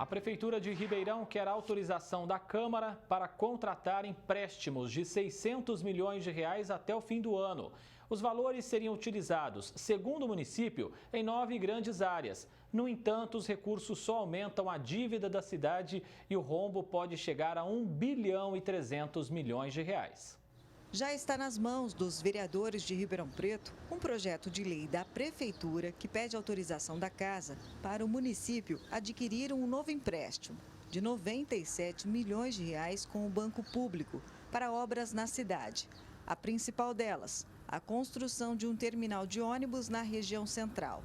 A Prefeitura de Ribeirão quer autorização da Câmara para contratar empréstimos de 600 milhões de reais até o fim do ano. Os valores seriam utilizados, segundo o município, em 9 grandes áreas. No entanto, os recursos só aumentam a dívida da cidade e o rombo pode chegar a 1 bilhão e 300 milhões de reais. Já está nas mãos dos vereadores de Ribeirão Preto um projeto de lei da Prefeitura que pede autorização da Casa para o município adquirir um novo empréstimo de 97 milhões de reais com o Banco Público para obras na cidade. A principal delas, a construção de um terminal de ônibus na região central.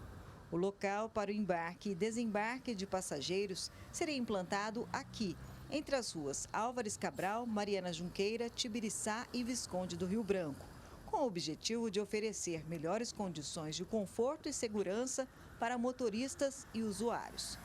O local para o embarque e desembarque de passageiros seria implantado aqui, entre as ruas Álvares Cabral, Mariana Junqueira, Tibiriçá e Visconde do Rio Branco, com o objetivo de oferecer melhores condições de conforto e segurança para motoristas e usuários.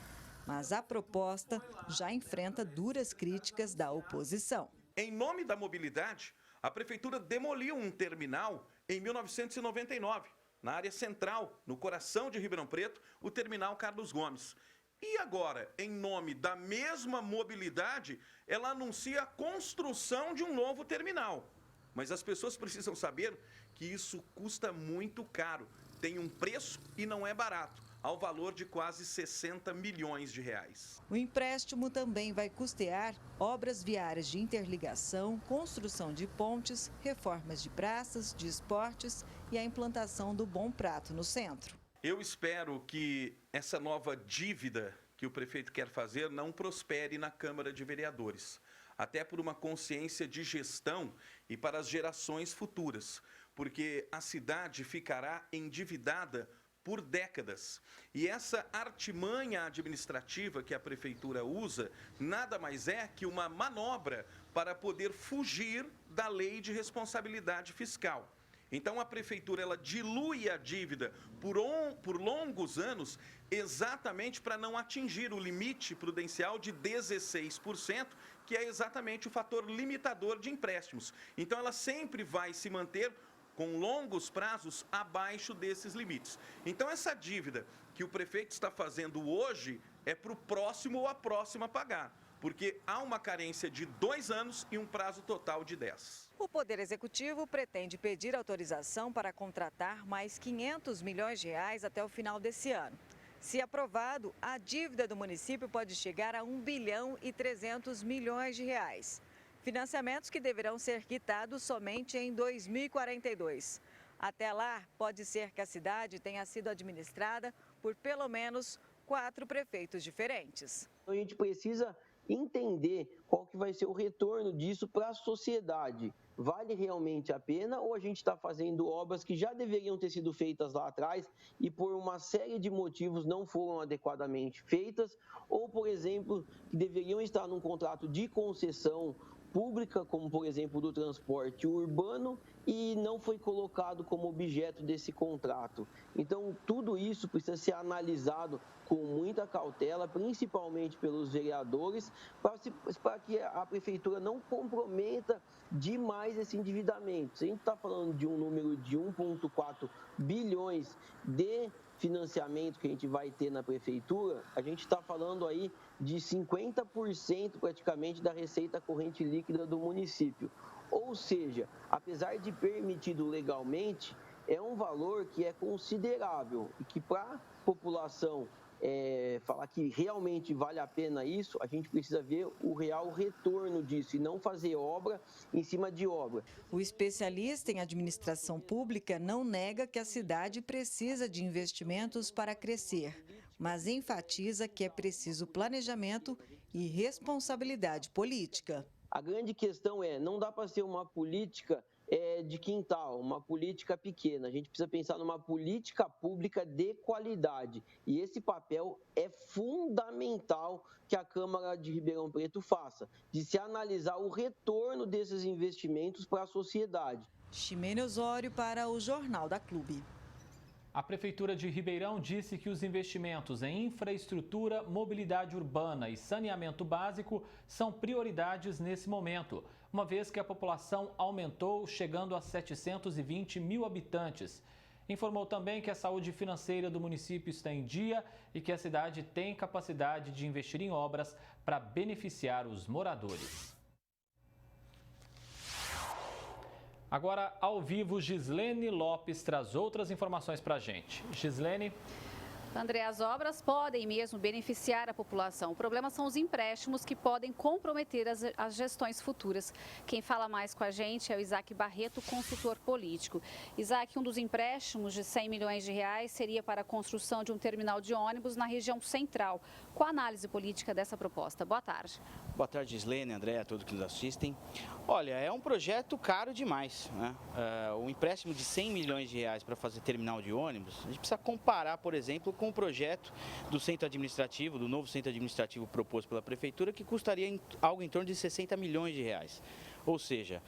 Mas a proposta já enfrenta duras críticas da oposição. Em nome da mobilidade, a Prefeitura demoliu um terminal em 1999, na área central, no coração de Ribeirão Preto, o terminal Carlos Gomes. E agora, em nome da mesma mobilidade, ela anuncia a construção de um novo terminal. Mas as pessoas precisam saber que isso custa muito caro, tem um preço e não é barato, ao valor de quase 60 milhões de reais. O empréstimo também vai custear obras viárias de interligação, construção de pontes, reformas de praças, de esportes e a implantação do Bom Prato no centro. Eu espero que essa nova dívida que o prefeito quer fazer não prospere na Câmara de Vereadores, até por uma consciência de gestão e para as gerações futuras, porque a cidade ficará endividada por décadas. E essa artimanha administrativa que a Prefeitura usa nada mais é que uma manobra para poder fugir da lei de responsabilidade fiscal. Então a Prefeitura ela dilui a dívida por longos anos exatamente para não atingir o limite prudencial de 16%, que é exatamente o fator limitador de empréstimos. Então ela sempre vai se manter com longos prazos abaixo desses limites. Então essa dívida que o prefeito está fazendo hoje é para o próximo ou a próxima pagar, porque há uma carência de 2 anos e um prazo total de 10. O Poder Executivo pretende pedir autorização para contratar mais 500 milhões de reais até o final desse ano. Se aprovado, a dívida do município pode chegar a 1 bilhão e 300 milhões de reais. Financiamentos que deverão ser quitados somente em 2042. Até lá, pode ser que a cidade tenha sido administrada por pelo menos 4 prefeitos diferentes. A gente precisa entender qual que vai ser o retorno disso para a sociedade. Vale realmente a pena ou a gente está fazendo obras que já deveriam ter sido feitas lá atrás e por uma série de motivos não foram adequadamente feitas, ou, por exemplo, que deveriam estar num contrato de concessão pública, como por exemplo do transporte urbano, e não foi colocado como objeto desse contrato. Então, tudo isso precisa ser analisado com muita cautela, principalmente pelos vereadores, para que a Prefeitura não comprometa demais esse endividamento. Se a gente está falando de um número de 1,4 bilhões de financiamento que a gente vai ter na Prefeitura, a gente está falando aí de 50% praticamente da receita corrente líquida do município. Ou seja, apesar de permitido legalmente, é um valor que é considerável e que para a população falar que realmente vale a pena isso, a gente precisa ver o real retorno disso e não fazer obra em cima de obra. O especialista em administração pública não nega que a cidade precisa de investimentos para crescer, mas enfatiza que é preciso planejamento e responsabilidade política. A grande questão não dá para ser uma política de quintal, uma política pequena. A gente precisa pensar numa política pública de qualidade. E esse papel é fundamental que a Câmara de Ribeirão Preto faça, de se analisar o retorno desses investimentos para a sociedade. Ximene Osório para o Jornal da Clube. A Prefeitura de Ribeirão disse que os investimentos em infraestrutura, mobilidade urbana e saneamento básico são prioridades nesse momento, uma vez que a população aumentou, chegando a 720 mil habitantes. Informou também que a saúde financeira do município está em dia e que a cidade tem capacidade de investir em obras para beneficiar os moradores. Agora, ao vivo, Gislene Lopes traz outras informações para a gente. Gislene. André, as obras podem mesmo beneficiar a população. O problema são os empréstimos que podem comprometer as gestões futuras. Quem fala mais com a gente é o Isaac Barreto, consultor político. Isaac, um dos empréstimos de 100 milhões de reais seria para a construção de um terminal de ônibus na região central. Qual a análise política dessa proposta? Boa tarde. Boa tarde, Gislene, André, a todos que nos assistem. Olha, é um projeto caro demais, né? O empréstimo de 100 milhões de reais para fazer terminal de ônibus, a gente precisa comparar, por exemplo, com o projeto do centro administrativo, do novo centro administrativo proposto pela Prefeitura, que custaria algo em torno de 60 milhões de reais. Ou seja,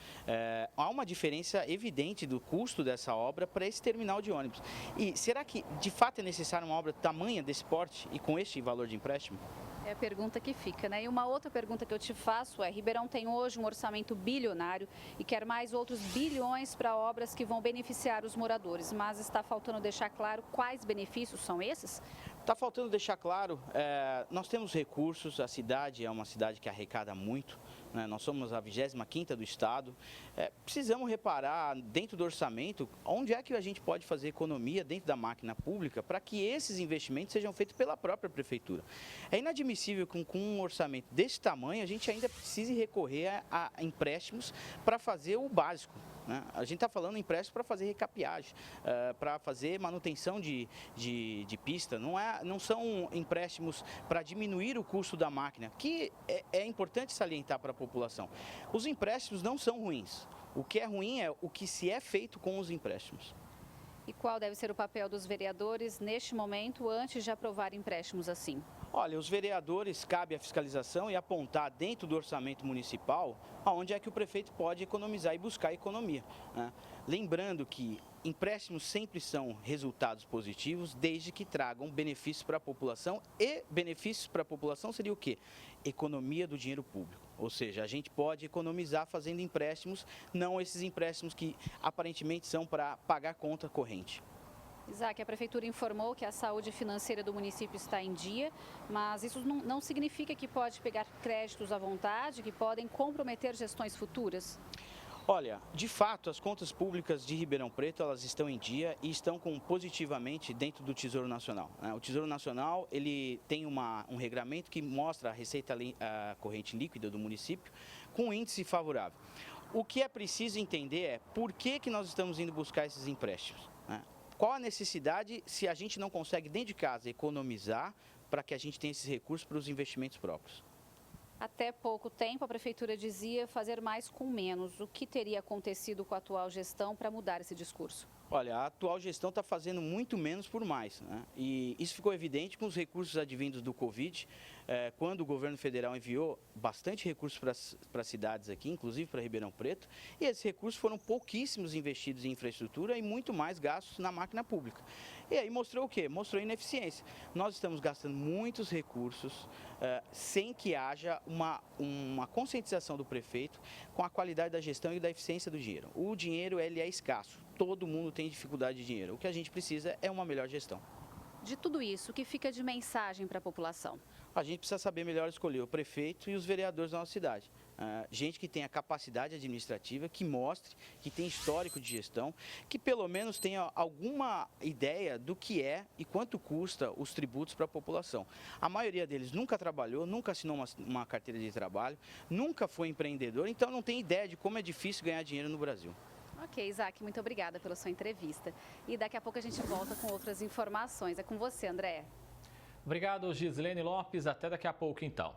há uma diferença evidente do custo dessa obra para esse terminal de ônibus. E será que, de fato, é necessária uma obra tamanha desse porte e com este valor de empréstimo? É a pergunta que fica, né? E uma outra pergunta que eu te faço é: Ribeirão tem hoje um orçamento bilionário e quer mais outros bilhões para obras que vão beneficiar os moradores, mas está faltando deixar claro quais benefícios são esses? Está faltando deixar claro, nós temos recursos, a cidade é uma cidade que arrecada muito, né? Nós somos a 25ª do estado, precisamos reparar dentro do orçamento onde é que a gente pode fazer economia dentro da máquina pública para que esses investimentos sejam feitos pela própria prefeitura. É inadmissível que com um orçamento desse tamanho a gente ainda precise recorrer a empréstimos para fazer o básico. A gente está falando em empréstimo para fazer recapeagem, para fazer manutenção de pista, não são empréstimos para diminuir o custo da máquina, que é importante salientar para a população. Os empréstimos não são ruins, o que é ruim é o que se é feito com os empréstimos. E qual deve ser o papel dos vereadores neste momento, antes de aprovar empréstimos assim? Olha, os vereadores, cabe a fiscalização e apontar dentro do orçamento municipal aonde é que o prefeito pode economizar e buscar economia, né? Lembrando que empréstimos sempre são resultados positivos desde que tragam benefícios para a população, e benefícios para a população seria o quê? Economia do dinheiro público, ou seja, a gente pode economizar fazendo empréstimos, não esses empréstimos que aparentemente são para pagar conta corrente. Isaac, a Prefeitura informou que a saúde financeira do município está em dia, mas isso não significa que pode pegar créditos à vontade, que podem comprometer gestões futuras? Olha, de fato, as contas públicas de Ribeirão Preto, elas estão em dia e estão positivamente dentro do Tesouro Nacional. O Tesouro Nacional, ele tem um regramento que mostra a receita corrente líquida do município com um índice favorável. O que é preciso entender é por que nós estamos indo buscar esses empréstimos, né? Qual a necessidade se a gente não consegue, dentro de casa, economizar para que a gente tenha esses recursos para os investimentos próprios? Até pouco tempo, a Prefeitura dizia fazer mais com menos. O que teria acontecido com a atual gestão para mudar esse discurso? Olha, a atual gestão está fazendo muito menos por mais, né? E isso ficou evidente com os recursos advindos do Covid, quando o governo federal enviou bastante recursos para as cidades aqui, inclusive para Ribeirão Preto, e esses recursos foram pouquíssimos investidos em infraestrutura e muito mais gastos na máquina pública. E aí mostrou o quê? Mostrou ineficiência. Nós estamos gastando muitos recursos sem que haja uma conscientização do prefeito com a qualidade da gestão e da eficiência do dinheiro. O dinheiro, ele é escasso. Todo mundo tem dificuldade de dinheiro. O que a gente precisa é uma melhor gestão. De tudo isso, o que fica de mensagem para a população? A gente precisa saber melhor escolher o prefeito e os vereadores da nossa cidade. Gente que tenha capacidade administrativa, que mostre, que tem histórico de gestão, que pelo menos tenha alguma ideia do que é e quanto custa os tributos para a população. A maioria deles nunca trabalhou, nunca assinou uma carteira de trabalho, nunca foi empreendedor, então não tem ideia de como é difícil ganhar dinheiro no Brasil. Ok, Isaac, muito obrigada pela sua entrevista. E daqui a pouco a gente volta com outras informações. É com você, André. Obrigado, Gislene Lopes. Até daqui a pouco, então.